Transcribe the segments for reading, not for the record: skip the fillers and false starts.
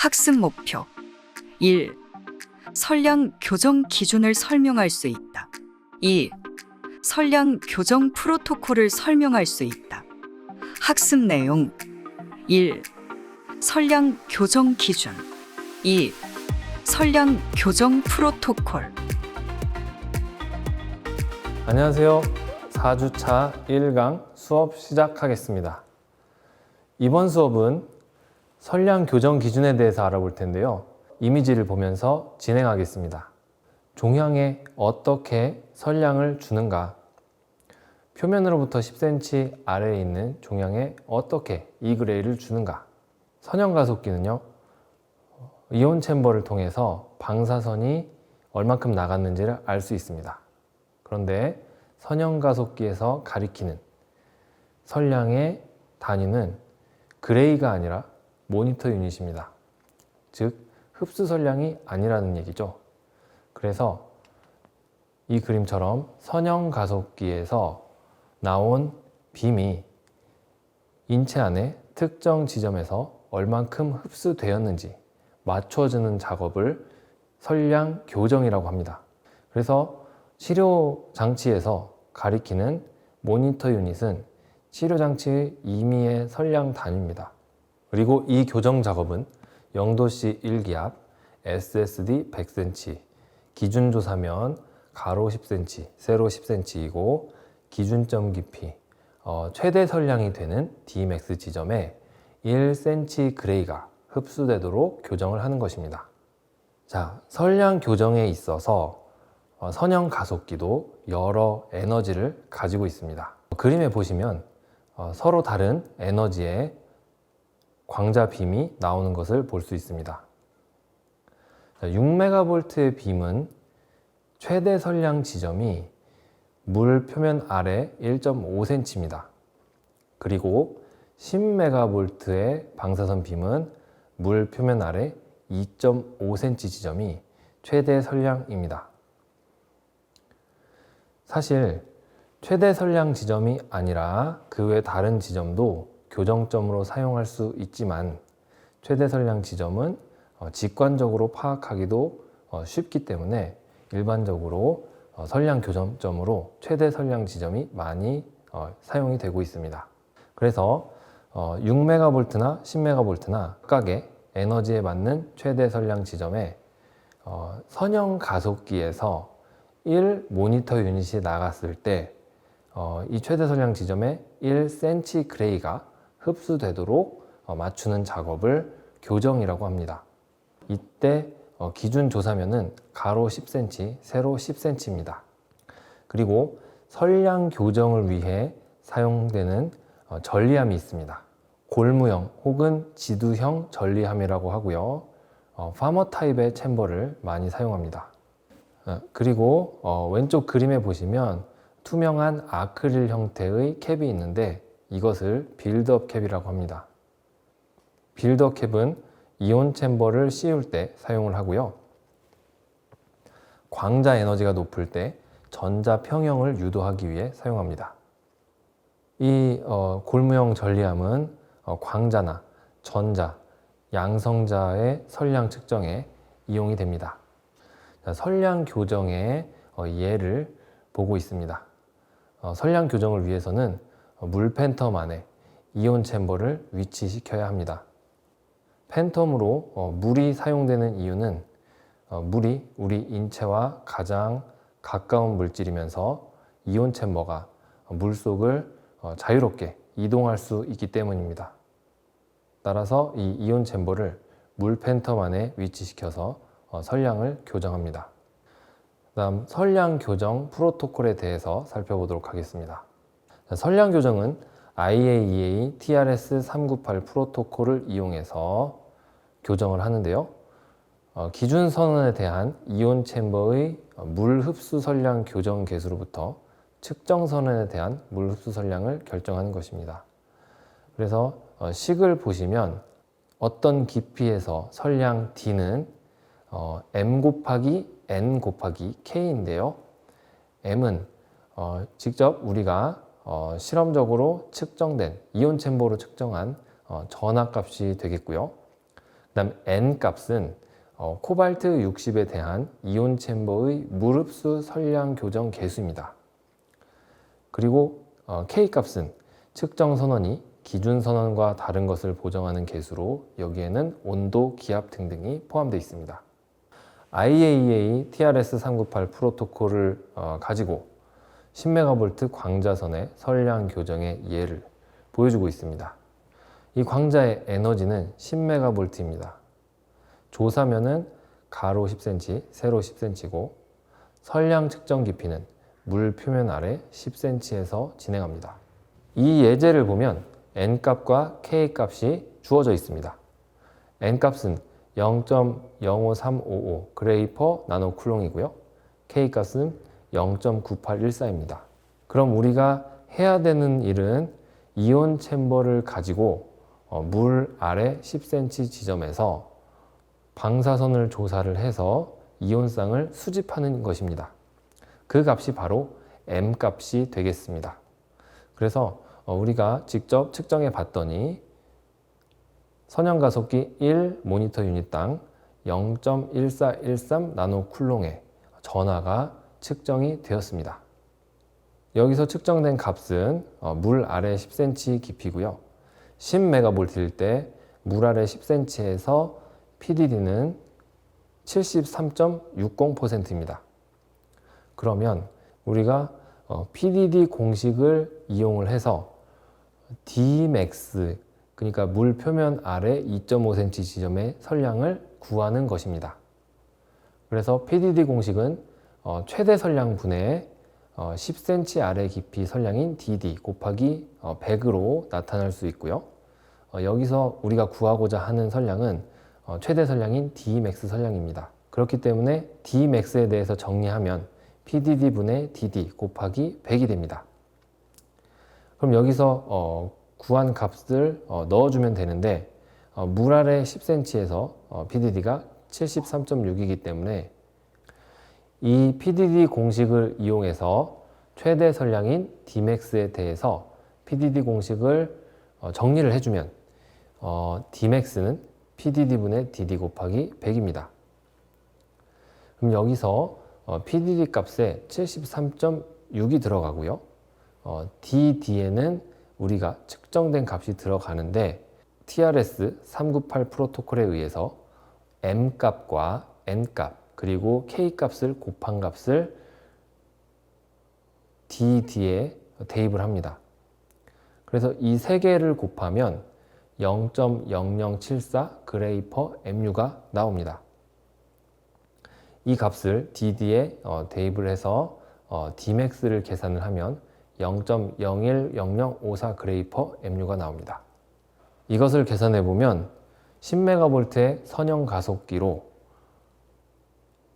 학습 목표 1. 선량 교정 기준을 설명할 수 있다. 2. 선량 교정 프로토콜을 설명할 수 있다. 학습 내용 1. 선량 교정 기준 2. 선량 교정 프로토콜. 안녕하세요. 4주차 1강 수업 시작하겠습니다. 이번 수업은 선량 교정 기준에 대해서 알아볼 텐데요. 이미지를 보면서 진행하겠습니다. 종양에 어떻게 선량을 주는가? 표면으로부터 10cm 아래에 있는 종양에 어떻게 E그레이를 주는가? 선형가속기는요, 이온 챔버를 통해서 방사선이 얼만큼 나갔는지를 알 수 있습니다. 그런데 선형가속기에서 가리키는 선량의 단위는 그레이가 아니라 모니터 유닛입니다. 즉, 흡수 선량이 아니라는 얘기죠. 그래서 이 그림처럼 선형가속기에서 나온 빔이 인체 안에 특정 지점에서 얼만큼 흡수되었는지 맞춰주는 작업을 선량 교정이라고 합니다. 그래서 치료 장치에서 가리키는 모니터 유닛은 치료 장치의 임의의 선량 단위입니다. 그리고 이 교정 작업은 0도씨 1기압, SSD 100cm, 기준 조사면 가로 10cm, 세로 10cm이고 기준점 깊이, 최대 선량이 되는 Dmax 지점에 1cm 그레이가 흡수되도록 교정을 하는 것입니다. 자, 선량 교정에 있어서 선형 가속기도 여러 에너지를 가지고 있습니다. 그림에 보시면 서로 다른 에너지의 광자 빔이 나오는 것을 볼 수 있습니다. 6MV의 빔은 최대 선량 지점이 물 표면 아래 1.5cm입니다. 그리고 10MV의 방사선 빔은 물 표면 아래 2.5cm 지점이 최대 선량입니다. 사실 최대 선량 지점이 아니라 그 외 다른 지점도 교정점으로 사용할 수 있지만 최대 선량 지점은 직관적으로 파악하기도 쉽기 때문에 일반적으로 선량 교정점으로 최대 선량 지점이 많이 사용이 되고 있습니다. 그래서 6MV나 10MV나 각각의 에너지에 맞는 최대 선량 지점에 선형 가속기에서 1 모니터 유닛이 나갔을 때 이 최대 선량 지점에 1cm 그레이가 흡수되도록 맞추는 작업을 교정이라고 합니다. 이때 기준 조사면은 가로 10cm, 세로 10cm입니다. 그리고 선량 교정을 위해 사용되는 전리함이 있습니다. 골무형 혹은 지두형 전리함이라고 하고요. 파머 타입의 챔버를 많이 사용합니다. 그리고 왼쪽 그림에 보시면 투명한 아크릴 형태의 캡이 있는데 이것을 빌드업 캡이라고 합니다. 빌드업 캡은 이온 챔버를 씌울 때 사용을 하고요. 광자 에너지가 높을 때 전자 평형을 유도하기 위해 사용합니다. 이 골무형 전리함은 광자나 전자, 양성자의 선량 측정에 이용이 됩니다. 선량 교정의 예를 보고 있습니다. 선량 교정을 위해서는 물 팬텀 안에 이온 챔버를 위치시켜야 합니다. 팬텀으로 물이 사용되는 이유는 물이 우리 인체와 가장 가까운 물질이면서 이온 챔버가 물속을 자유롭게 이동할 수 있기 때문입니다. 따라서 이 이온 챔버를 물 팬텀 안에 위치시켜서 선량을 교정합니다. 다음 선량 교정 프로토콜에 대해서 살펴보도록 하겠습니다. 선량 교정은 IAEA TRS-398 프로토콜을 이용해서 교정을 하는데요. 기준 선언에 대한 이온 챔버의 물 흡수 선량 교정 개수로부터 측정 선언에 대한 물 흡수 선량을 결정하는 것입니다. 그래서 식을 보시면 어떤 깊이에서 선량 D는 M 곱하기 N 곱하기 K인데요. M은 직접 우리가 실험적으로 측정된 이온 챔버로 측정한 전압값이 되겠고요. 그다음 N 값은 코발트 60에 대한 이온 챔버의 물 흡수 선량 교정 계수입니다. 그리고 K 값은 측정 선원이 기준 선원과 다른 것을 보정하는 계수로 여기에는 온도, 기압 등등이 포함되어 있습니다. IAEA TRS-398 프로토콜을 가지고 10MV 광자선의 선량 교정의 예를 보여주고 있습니다. 이 광자의 에너지는 10MV입니다. 조사면은 가로 10cm, 세로 10cm고 선량 측정 깊이는 물 표면 아래 10cm에서 진행합니다. 이 예제를 보면 N 값과 K 값이 주어져 있습니다. N 값은 0.05355 그레이 퍼 나노 쿨롱이고요. K 값은 0.9814입니다. 그럼 우리가 해야 되는 일은 이온 챔버를 가지고 물 아래 10cm 지점에서 방사선을 조사를 해서 이온쌍을 수집하는 것입니다. 그 값이 바로 M 값이 되겠습니다. 그래서 우리가 직접 측정해 봤더니 선형가속기 1 모니터 유닛당 0.1413 나노 쿨롱의 전하가 측정이 되었습니다. 여기서 측정된 값은 물 아래 10cm 깊이고요. 10MV일 때 물 아래 10cm에서 PDD는 73.60%입니다. 그러면 우리가 PDD 공식을 이용을 해서 Dmax, 그러니까 물 표면 아래 2.5cm 지점의 선량을 구하는 것입니다. 그래서 PDD 공식은 최대 선량분의 10cm 아래 깊이 선량인 DD 곱하기 100으로 나타날 수 있고요. 여기서 우리가 구하고자 하는 선량은 최대 선량인 Dmax 선량입니다. 그렇기 때문에 Dmax에 대해서 정리하면 PDD분의 DD 곱하기 100이 됩니다. 그럼 여기서 구한 값을 넣어주면 되는데 물 아래 10cm에서 PDD가 73.6이기 때문에 이 PDD 공식을 이용해서 최대 선량인 Dmax에 대해서 PDD 공식을 정리를 해주면 Dmax는 PDD분의 DD 곱하기 100입니다. 그럼 여기서 PDD 값에 73.6이 들어가고요. DD에는 우리가 측정된 값이 들어가는데 TRS-398 프로토콜에 의해서 M 값과 N 값 그리고 K 값을 곱한 값을 DD에 대입을 합니다. 그래서 이 세 개를 곱하면 0.0074 그레이 퍼 MU가 나옵니다. 이 값을 DD에 대입을 해서 Dmax를 계산을 하면 0.010054 그레이 퍼 MU가 나옵니다. 이것을 계산해 보면 10MV의 선형 가속기로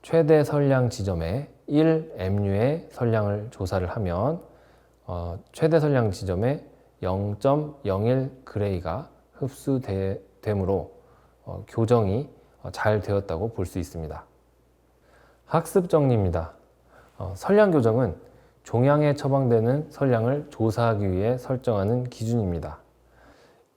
최대 선량 지점에 1MU의 선량을 조사를 하면 최대 선량 지점에 0.01 그레이가 흡수되므로 교정이 잘 되었다고 볼 수 있습니다. 학습 정리입니다. 선량 교정은 종양에 처방되는 선량을 조사하기 위해 설정하는 기준입니다.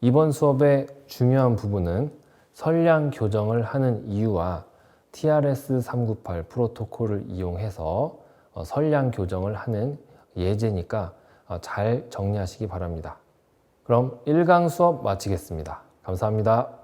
이번 수업의 중요한 부분은 선량 교정을 하는 이유와 TRS-398 프로토콜을 이용해서 선량 교정을 하는 예제니까 잘 정리하시기 바랍니다. 그럼 1강 수업 마치겠습니다. 감사합니다.